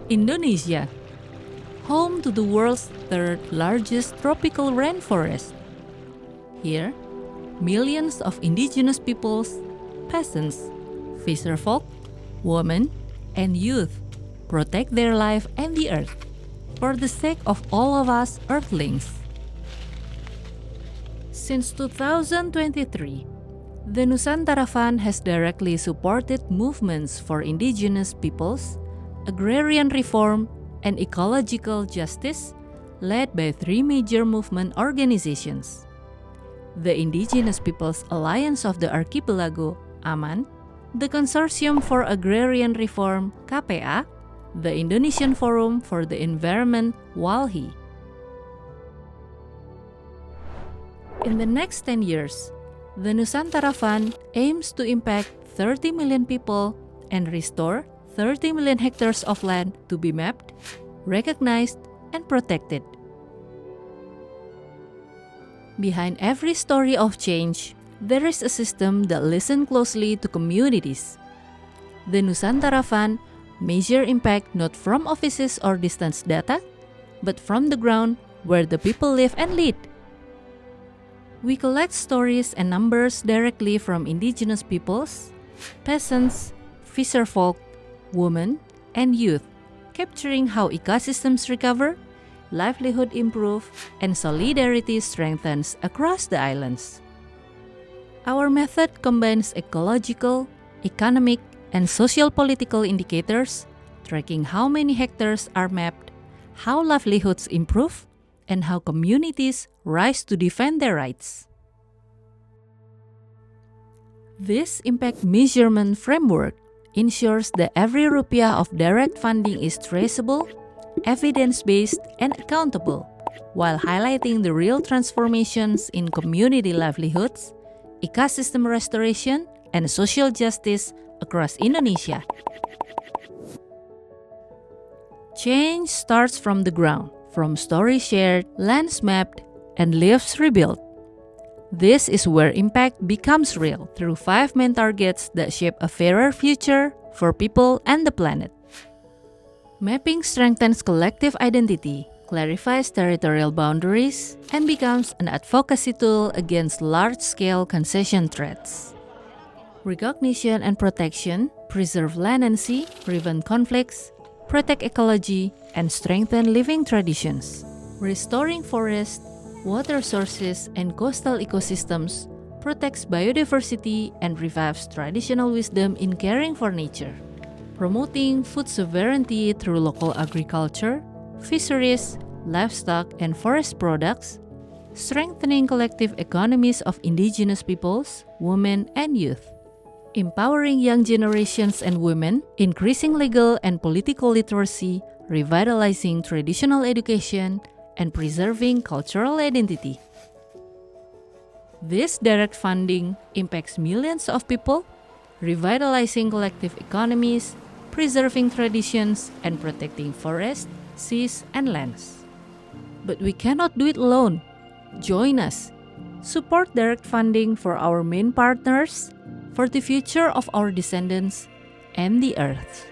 Indonesia, home to the world's third largest tropical rainforest. Here, millions of indigenous peoples, peasants, fisherfolk, women, and youth protect their life and the earth for the sake of all of us earthlings. Since 2023, the Nusantara Fund has directly supported movements for indigenous peoples, agrarian reform, and ecological justice led by three major movement organizations: the Indigenous Peoples Alliance of the Archipelago, AMAN, the Consortium for Agrarian Reform, KPA, the Indonesian Forum for the Environment, WALHI. In the next 10 years, the Nusantara Fund aims to impact 30 million people and restore 30 million hectares of land to be mapped, recognized, and protected. Behind every story of change, there is a system that listens closely to communities. The Nusantara Fund measures impact not from offices or distance data, but from the ground where the people live and lead. We collect stories and numbers directly from indigenous peoples, peasants, fisherfolk, women, and youth, capturing how ecosystems recover, livelihood improve, and solidarity strengthens across the islands. Our method combines ecological, economic, and social-political indicators, tracking how many hectares are mapped, how livelihoods improve, and how communities rise to defend their rights. This impact measurement framework ensures that every rupiah of direct funding is traceable, evidence-based, and accountable, while highlighting the real transformations in community livelihoods, ecosystem restoration, and social justice across Indonesia. Change starts from the ground, from stories shared, lands mapped, and lives rebuilt. This is where impact becomes real through 5 main targets that shape a fairer future for people and the planet. Mapping strengthens collective identity, clarifies territorial boundaries, and becomes an advocacy tool against large-scale concession threats. Recognition and protection preserve land and sea, prevent conflicts, protect ecology, and strengthen living traditions. Restoring forests, water sources, and coastal ecosystems protects biodiversity and revives traditional wisdom in caring for nature. Promoting food sovereignty through local agriculture, fisheries, livestock, and forest products, strengthening collective economies of indigenous peoples, women, and youth. Empowering young generations and women, increasing legal and political literacy, revitalizing traditional education, and preserving cultural identity. This direct funding impacts millions of people, revitalizing collective economies, preserving traditions, and protecting forests, seas, and lands. But we cannot do it alone. Join us. Support direct funding for our main partners, for the future of our descendants and the earth.